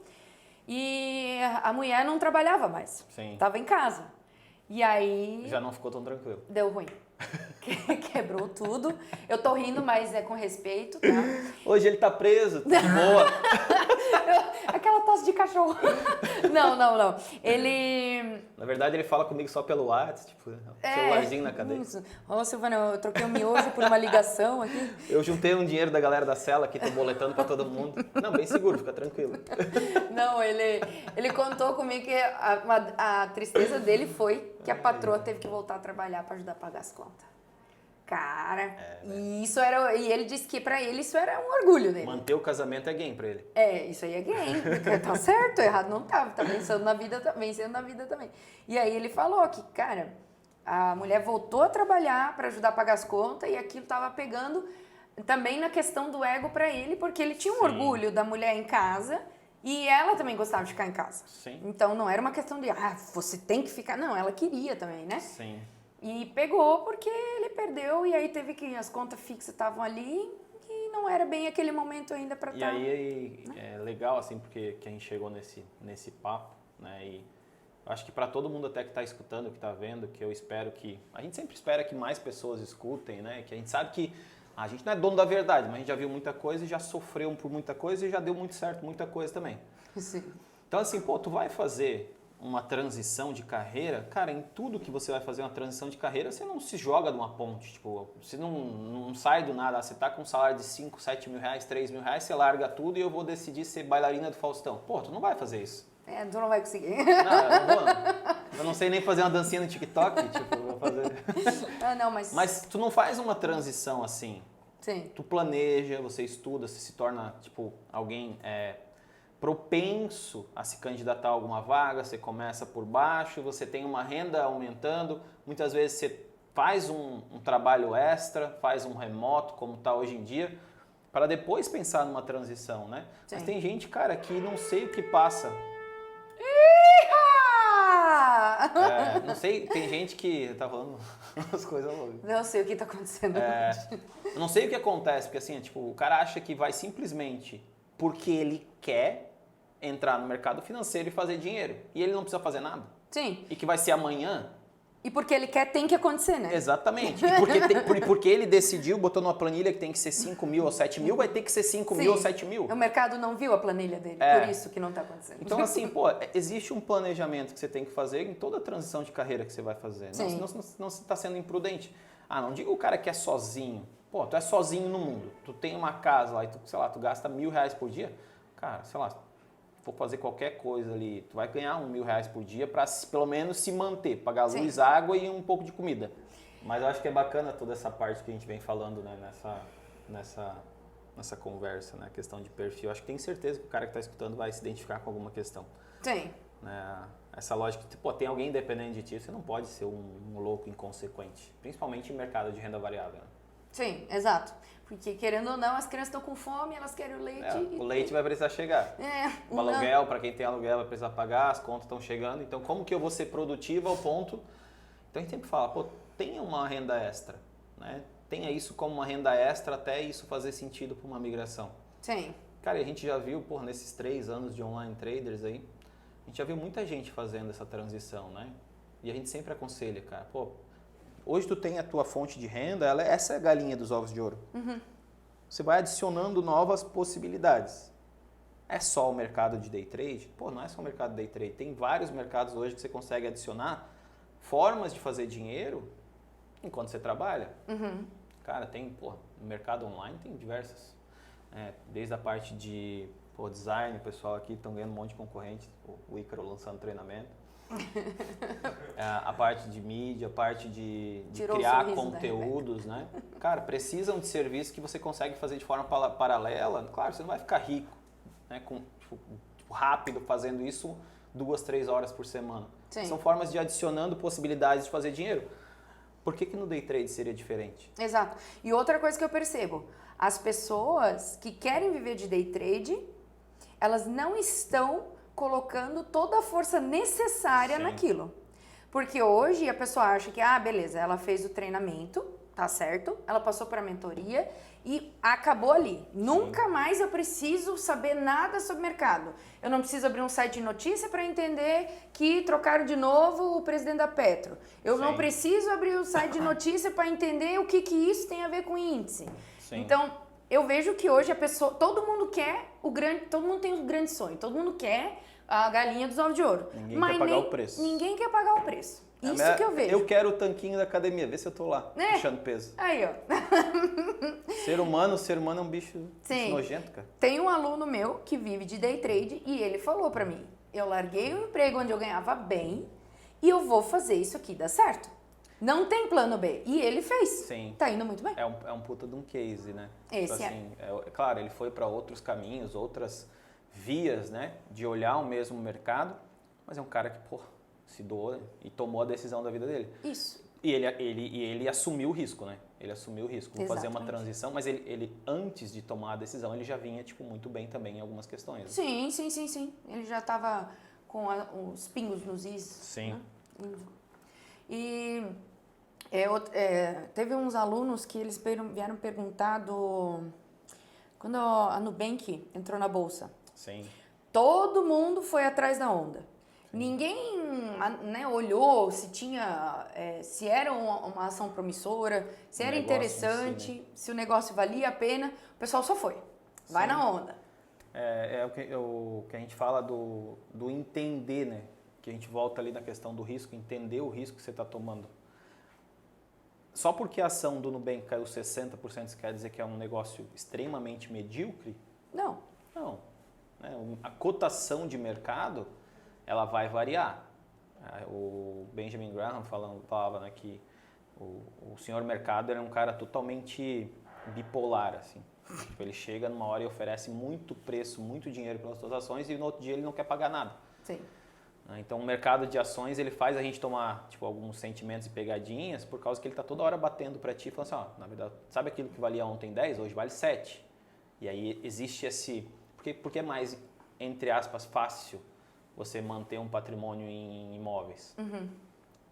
e a mulher não trabalhava mais. Sim. Tava em casa. E aí... Já não ficou tão tranquilo. Deu ruim. Quebrou tudo. Eu tô rindo, mas é com respeito, tá? Hoje ele tá preso, tá boa. Aquela tosse de cachorro. Não. Ele... Na verdade, ele fala comigo só pelo WhatsApp, tipo, celularzinho na cadeia. Isso. Ô, Silvana, eu troquei um miojo por uma ligação aqui. Eu juntei um dinheiro da galera da cela aqui, tô boletando pra todo mundo. Não, bem seguro, fica tranquilo. Não, ele contou comigo que a tristeza dele foi que a patroa teve que voltar a trabalhar pra ajudar a pagar as contas. Cara, e ele disse que pra ele isso era um orgulho dele. Manter o casamento é game pra ele. Isso aí é game. Tá certo, errado não tava. Tá vencendo na vida também. E aí ele falou que, cara, a mulher voltou a trabalhar pra ajudar a pagar as contas e aquilo tava pegando também na questão do ego pra ele, porque ele tinha um orgulho da mulher em casa e ela também gostava de ficar em casa. Sim. Então não era uma questão de, você tem que ficar. Não, ela queria também, né? Sim. E pegou porque ele perdeu e aí teve que as contas fixas estavam ali e não era bem aquele momento ainda para estar. E aí é legal assim porque que a gente chegou nesse papo, né? E acho que para todo mundo até que está escutando, que está vendo, que eu espero que a gente sempre espera que mais pessoas escutem, né? Que a gente sabe que a gente não é dono da verdade, mas a gente já viu muita coisa e já sofreu por muita coisa e já deu muito certo muita coisa também. Sim. Então assim, tu vai fazer uma transição de carreira, cara, em tudo que você vai fazer uma transição de carreira, você não se joga de uma ponte, tipo, você não sai do nada, você tá com um salário de 5, 7 mil reais, 3 mil reais, você larga tudo e eu vou decidir ser bailarina do Faustão. Tu não vai fazer isso. Tu não vai conseguir. Não, eu não vou. Eu não sei nem fazer uma dancinha no TikTok, tipo, eu vou fazer. Não, mas tu não faz uma transição assim. Sim. Tu planeja, você estuda, você se torna, tipo, alguém propenso a se candidatar a alguma vaga, você começa por baixo, você tem uma renda aumentando, muitas vezes você faz um trabalho extra, faz um remoto, como está hoje em dia, para depois pensar numa transição, né? Sim. Mas tem gente, cara, que não sei o que passa. Não sei, tem gente que tá falando umas coisas loucas. Não sei o que está acontecendo. Eu não sei o que acontece, porque assim, tipo, o cara acha que vai simplesmente porque ele quer entrar no mercado financeiro e fazer dinheiro. E ele não precisa fazer nada. Sim. E que vai ser amanhã. E porque ele quer, tem que acontecer, né? Exatamente. E porque ele decidiu, botou numa planilha que tem que ser 5 mil ou 7 mil, vai ter que ser 5 mil ou 7 mil. O mercado não viu a planilha dele, por isso que não está acontecendo. Então, assim, existe um planejamento que você tem que fazer em toda a transição de carreira que você vai fazer. Senão você está sendo imprudente. Não diga o cara que é sozinho. Tu é sozinho no mundo. Tu tem uma casa lá e tu gasta R$1.000 por dia. Cara, for fazer qualquer coisa ali, tu vai ganhar R$1.000 por dia para pelo menos se manter, pagar luz, água e um pouco de comida. Mas eu acho que é bacana toda essa parte que a gente vem falando, né, nessa conversa, né, a questão de perfil. Eu acho que tenho certeza que o cara que está escutando vai se identificar com alguma questão. Sim. Né, essa lógica que, tem alguém dependendo de ti, você não pode ser um louco inconsequente, principalmente em mercado de renda variável. Né? Sim, exato. Porque, querendo ou não, as crianças estão com fome, elas querem o leite. O leite vai precisar chegar. O aluguel, para quem tem aluguel, vai precisar pagar, as contas estão chegando. Então, como que eu vou ser produtivo ao ponto... Então, a gente sempre fala, tenha uma renda extra. Né? Tenha isso como uma renda extra até isso fazer sentido para uma migração. Sim. Cara, e a gente já viu, nesses 3 anos de online traders aí, a gente já viu muita gente fazendo essa transição, né? E a gente sempre aconselha, cara, hoje tu tem a tua fonte de renda, essa é a galinha dos ovos de ouro. Uhum. Você vai adicionando novas possibilidades. É só o mercado de day trade? Não é só o mercado de day trade. Tem vários mercados hoje que você consegue adicionar formas de fazer dinheiro enquanto você trabalha. Uhum. Cara, no mercado online tem diversas. Desde a parte de design, o pessoal aqui estão ganhando um monte de concorrente. O Ícaro lançando treinamento. A parte de mídia, a parte de criar conteúdos, né? Cara, precisam de serviços que você consegue fazer de forma paralela. Claro, você não vai ficar rico, né? Rápido fazendo isso 2, 3 horas por semana. Sim. São formas de adicionando possibilidades de fazer dinheiro. Por que no day trade seria diferente? Exato. E outra coisa que eu percebo, as pessoas que querem viver de day trade, elas não estão colocando toda a força necessária Sim. naquilo. Porque hoje a pessoa acha que, beleza, ela fez o treinamento, tá certo, ela passou para a mentoria e acabou ali. Nunca mais eu preciso saber nada sobre mercado. Eu não preciso abrir um site de notícia para entender que trocaram de novo o presidente da Petro. Eu não preciso abrir o site de notícia para entender o que isso tem a ver com índice. Sim. Então, eu vejo que hoje a pessoa, todo mundo quer todo mundo tem um grande sonho, todo mundo quer a galinha dos ovos de ouro. Ninguém quer pagar o preço. Ninguém quer pagar o preço. Isso que eu vejo. Eu quero o tanquinho da academia, vê se eu tô lá, puxando peso. Aí, ó. Ser humano é um bicho nojento, cara. Tem um aluno meu que vive de day trade e ele falou pra mim, eu larguei o emprego onde eu ganhava bem e eu vou fazer isso aqui dar certo. Não tem plano B. E ele fez. Sim. Tá indo muito bem. É um puta de um case, né? Esse tipo assim, claro, ele foi para outros caminhos, outras vias, né? De olhar o mesmo mercado, mas é um cara que, se doou e tomou a decisão da vida dele. Isso. E ele assumiu o risco, né? Ele assumiu o risco. Vou fazer uma transição, mas ele antes de tomar a decisão, ele já vinha, muito bem também em algumas questões. Né? Sim. Ele já tava com os pingos nos is. Sim. Né? E teve uns alunos que eles vieram perguntar quando a Nubank entrou na bolsa. Sim. Todo mundo foi atrás da onda. Ninguém, né, olhou se era uma ação promissora, se era interessante, se o negócio valia a pena. O pessoal só foi. Vai na onda. É o que a gente fala do entender, né? Que a gente volta ali na questão do risco, entender o risco que você está tomando. Só porque a ação do Nubank caiu 60%, isso quer dizer que é um negócio extremamente medíocre? Não. Né? A cotação de mercado, ela vai variar. O Benjamin Graham falava, né, que o senhor mercado era um cara totalmente bipolar, assim. Ele chega numa hora e oferece muito preço, muito dinheiro pelas suas ações e no outro dia ele não quer pagar nada. Sim. Então o mercado de ações ele faz a gente tomar alguns sentimentos e pegadinhas por causa que ele está toda hora batendo para ti falando assim, na verdade, sabe aquilo que valia ontem 10, hoje vale 7. E aí existe esse... Porque é mais, entre aspas, fácil você manter um patrimônio em imóveis. Uhum.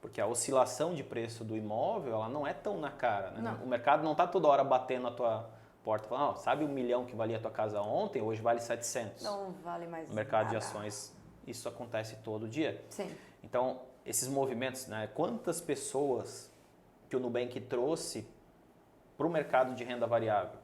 Porque a oscilação de preço do imóvel, ela não é tão na cara. Né? Não. O mercado não está toda hora batendo na tua porta falando, sabe $1 milhão que valia a tua casa ontem, hoje vale 700. Não vale mais No mercado nada. de ações, isso acontece todo dia. Sim. Então, esses movimentos, né? Quantas pessoas que o Nubank trouxe para o mercado de renda variável?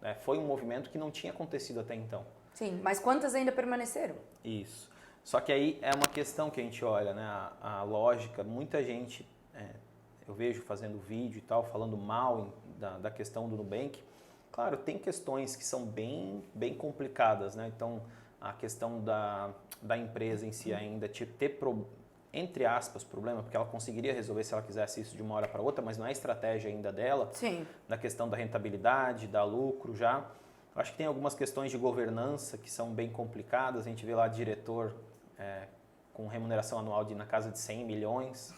Né? Foi um movimento que não tinha acontecido até então. Sim, mas quantas ainda permaneceram? Isso. Só que aí é uma questão que a gente olha, né? A lógica, muita gente, eu vejo fazendo vídeo e tal, falando mal da questão do Nubank. Claro, tem questões que são bem complicadas, né? Então, a questão da empresa em si ainda ter, entre aspas, problema, porque ela conseguiria resolver se ela quisesse isso de uma hora para outra, mas não é estratégia ainda dela. Sim. Na questão da rentabilidade, da lucro já. Acho que tem algumas questões de governança que são bem complicadas. A gente vê lá diretor com remuneração anual na casa de 100 milhões,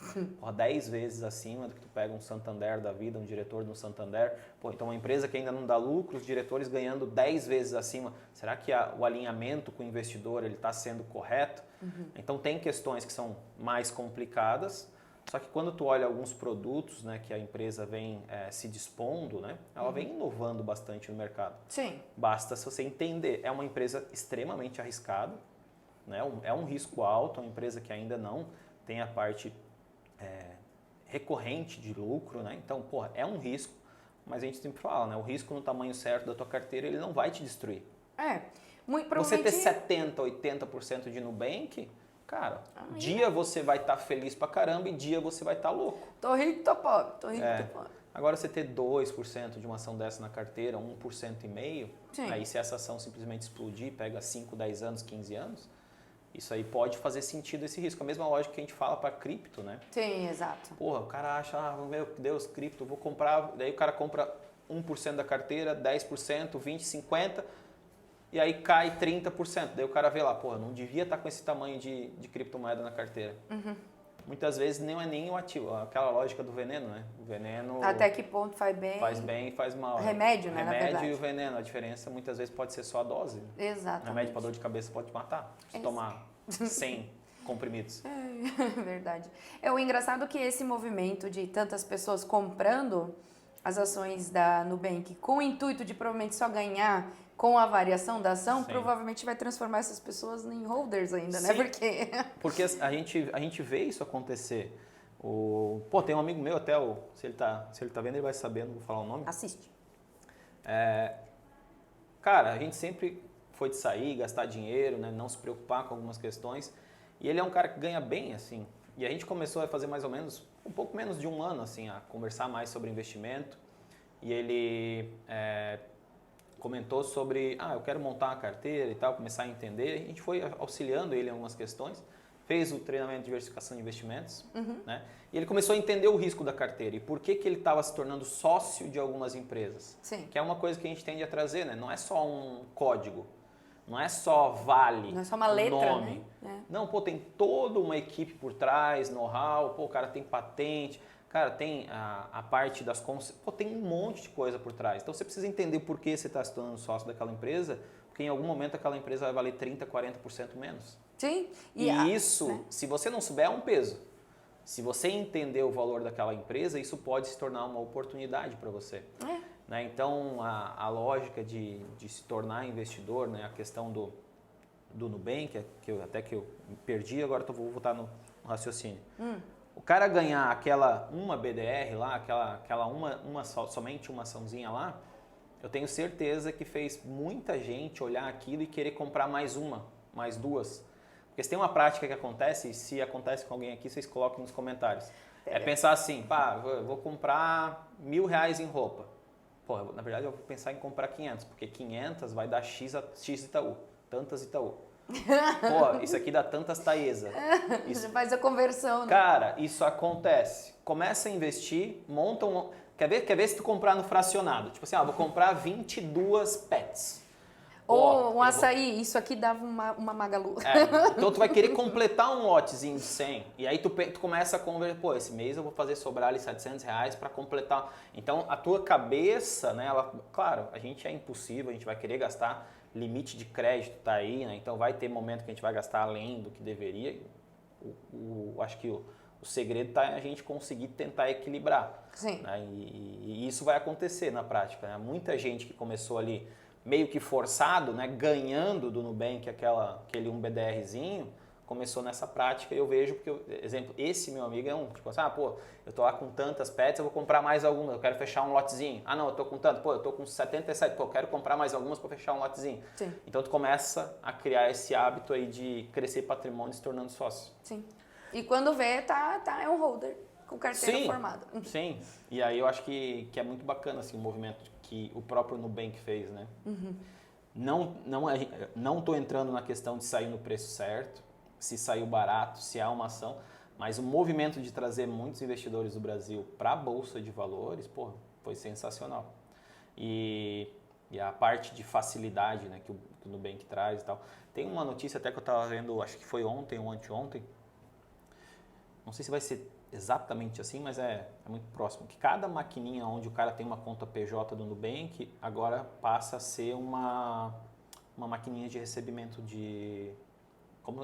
10 vezes acima do que tu pega um Santander da vida, um diretor do Santander. Então uma empresa que ainda não dá lucro, os diretores ganhando 10 vezes acima. Será que o alinhamento com o investidor está sendo correto? Uhum. Então tem questões que são mais complicadas, só que quando tu olha alguns produtos, né, que a empresa vem se dispondo, né, ela vem inovando bastante no mercado. Sim. Basta se você entender. É uma empresa extremamente arriscada, né? É um risco alto, é uma empresa que ainda não tem a parte recorrente de lucro, né? Então, é um risco, mas a gente sempre fala, né? O risco no tamanho certo da tua carteira, ele não vai te destruir. Muito Você provavelmente... ter 70%, 80% de Nubank, cara, dia você vai estar feliz pra caramba e dia você vai estar louco. Tô rico, tô pobre, tô rico, tô pobre. Agora, você ter 2% de uma ação dessa na carteira, 1,5%, aí se essa ação simplesmente explodir, pega 5, 10 anos, 15 anos, isso aí pode fazer sentido esse risco. A mesma lógica que a gente fala para cripto, né? Sim, exato. O cara acha, meu Deus, cripto, vou comprar. Daí o cara compra 1% da carteira, 10%, 20%, 50%, e aí cai 30%. Daí o cara vê lá, não devia estar com esse tamanho de criptomoeda na carteira. Uhum. muitas vezes não é nem o ativo, aquela lógica do veneno, né? O veneno Até que ponto faz bem? faz bem e faz mal. Remédio, O né, na remédio verdade. e o veneno, a diferença muitas vezes pode ser só a dose. O Exatamente. remédio para dor de cabeça pode te matar, se tomar 100 comprimidos. Verdade. É o engraçado que esse movimento de tantas pessoas comprando as ações da Nubank com o intuito de provavelmente só ganhar com a variação da ação, Sim. provavelmente vai transformar essas pessoas em holders ainda, né? Sim. Porque a gente vê isso acontecer. Tem um amigo meu até, se ele tá vendo, ele vai saber, não vou falar o nome. Assiste. Cara, a gente sempre foi de sair, gastar dinheiro, né, não se preocupar com algumas questões. E ele é um cara que ganha bem, assim. E a gente começou a fazer mais ou menos, um pouco menos de um ano, assim, a conversar mais sobre investimento. E ele comentou sobre, eu quero montar uma carteira e tal, começar a entender. A gente foi auxiliando ele em algumas questões. Fez o treinamento de diversificação de investimentos, né? E ele começou a entender o risco da carteira e por que ele estava se tornando sócio de algumas empresas. Sim. Que é uma coisa que a gente tende a trazer, né? Não é só um código, não é só vale, Não é só uma letra, nome. né? Não, tem toda uma equipe por trás, know-how, o cara tem patente, cara, tem a parte das... tem um monte de coisa por trás. Então você precisa entender por que você está se tornando sócio daquela empresa, porque em algum momento aquela empresa vai valer 30%, 40% menos. Sim. E isso, né? Se você não souber, é um peso. Se você entender o valor daquela empresa, isso pode se tornar uma oportunidade para você. Né? Então, a lógica de se tornar investidor, né? A questão do Nubank, que eu me perdi, agora eu vou voltar no raciocínio. O cara ganhar aquela uma BDR lá, somente uma açãozinha lá, eu tenho certeza que fez muita gente olhar aquilo e querer comprar mais uma, mais duas. Porque se tem uma prática que acontece, e se acontece com alguém aqui, vocês coloquem nos comentários. É pensar assim, eu vou comprar R$1.000 em roupa. Na verdade eu vou pensar em comprar 500, porque 500 vai dar X Itaú, tantas Itaú. Isso aqui dá tantas Taesa. Isso faz a conversão, né? Cara, isso acontece. Começa a investir, monta um... Quer ver se tu comprar no fracionado? Tipo assim, vou comprar 22 pets. Ou um açaí, isso aqui dava uma Magalu. Então tu vai querer completar um lotezinho de 100. E aí tu começa a conversar, esse mês eu vou fazer sobrar ali R$700 para completar. Então a tua cabeça, né, claro, a gente é impulsivo, a gente vai querer gastar, limite de crédito tá aí, né? Então vai ter momento que a gente vai gastar além do que deveria. Acho que o segredo tá a gente conseguir tentar equilibrar. Sim. Né? E isso vai acontecer na prática, né? Muita gente que começou ali meio que forçado, né, ganhando do Nubank aquele 1BDRzinho, começou nessa prática e eu vejo, porque, exemplo, esse meu amigo é tipo assim, eu tô lá com tantas pets, eu vou comprar mais algumas, eu quero fechar um lotezinho. Não, eu tô com tanto, eu tô com 77, eu quero comprar mais algumas para fechar um lotezinho. Sim. Então tu começa a criar esse hábito aí de crescer patrimônio se tornando sócio. Sim. E quando vê, é um holder com carteira formada. Sim, e aí eu acho que é muito bacana assim, o movimento que o próprio Nubank fez, né? Não tô entrando na questão de sair no preço certo, se saiu barato, se há uma ação, mas o movimento de trazer muitos investidores do Brasil para a Bolsa de Valores, foi sensacional. E a parte de facilidade, né, que o Nubank traz e tal. Tem uma notícia até que eu estava vendo, acho que foi ontem ou anteontem, não sei se vai ser exatamente assim, mas é muito próximo, que cada maquininha onde o cara tem uma conta PJ do Nubank, agora passa a ser uma maquininha de recebimento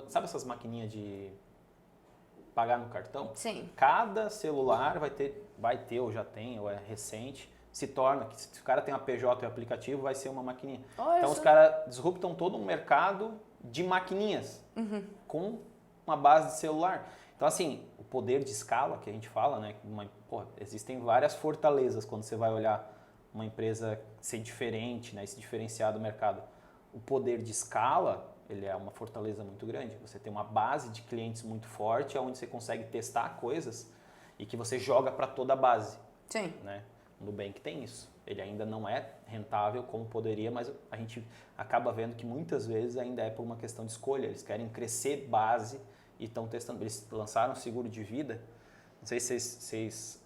sabe essas maquininhas de pagar no cartão? Sim. Cada celular vai ter ou já tem, ou é recente, se o cara tem uma PJ e o aplicativo, vai ser uma maquininha. Então os caras disruptam todo um mercado de maquininhas com uma base de celular. Então, assim, o poder de escala que a gente fala, né? Existem várias fortalezas quando você vai olhar uma empresa ser diferente, né? Se diferenciar do mercado. O poder de escala, ele é uma fortaleza muito grande. Você tem uma base de clientes muito forte, onde você consegue testar coisas e que você joga para toda a base. Sim. Né? O Nubank tem isso. Ele ainda não é rentável como poderia, mas a gente acaba vendo que muitas vezes ainda é por uma questão de escolha. Eles querem crescer base e estão testando. Eles lançaram um seguro de vida. Não sei se vocês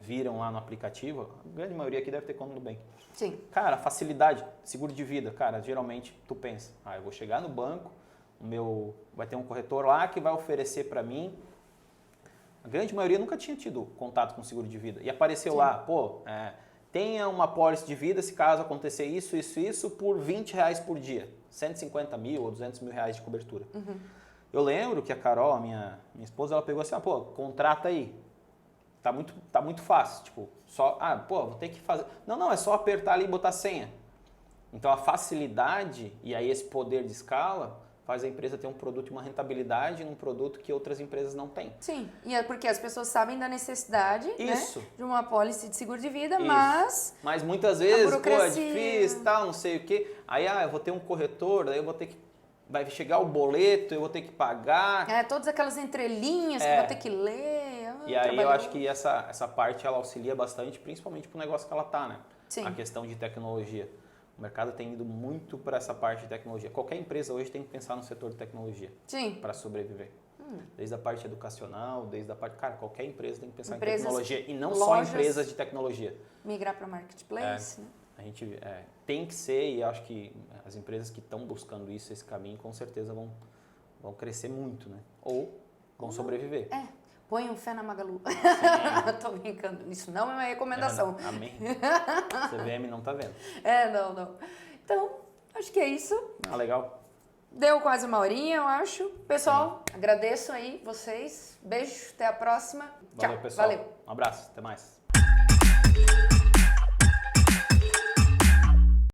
viram lá no aplicativo. A grande maioria aqui deve ter conta no Nubank. Sim. Cara, facilidade, seguro de vida. Cara, geralmente tu pensa, eu vou chegar no banco, vai ter um corretor lá que vai oferecer para mim A grande maioria nunca tinha tido contato com seguro de vida. E apareceu lá, pô, tenha uma pólice de vida se caso acontecer isso por R$20 por dia. 150 mil ou 200 mil reais de cobertura. Eu lembro que a Carol, a minha esposa, ela pegou assim, pô, contrata aí. Tá muito fácil, tipo, só, vou ter que fazer. Não, é só apertar ali e botar senha. Então a facilidade e aí esse poder de escala faz a empresa ter um produto e uma rentabilidade num produto que outras empresas não têm. Sim, e é porque as pessoas sabem da necessidade, Isso. Né, de uma apólice de seguro de vida, Isso. Mas muitas vezes, é difícil, tal, não sei o quê. Aí, eu vou ter um corretor, daí eu vou ter que... Vai chegar o boleto, eu vou ter que pagar. Todas aquelas entrelinhas que eu vou ter que ler. E aí eu acho que essa parte ela auxilia bastante, principalmente pro negócio que ela tá, né? Sim. A questão de tecnologia. O mercado tem ido muito para essa parte de tecnologia. Qualquer empresa hoje tem que pensar no setor de tecnologia para sobreviver. Desde a parte educacional, desde a parte... Cara, qualquer empresa tem que pensar em tecnologia e não só empresas de tecnologia. Migrar para marketplace, né? A gente tem que ser, e acho que as empresas que estão buscando isso, esse caminho, com certeza vão crescer muito, né? Ou vão sobreviver. Ponham fé na Magalu. Tô brincando. Isso não é uma recomendação. Amém. CVM não tá vendo. Não. Então, acho que é isso. Legal. Deu quase uma horinha, eu acho. Pessoal, agradeço aí vocês. Beijo, até a próxima. Valeu, Tchau. pessoal. Valeu. Um abraço, até mais.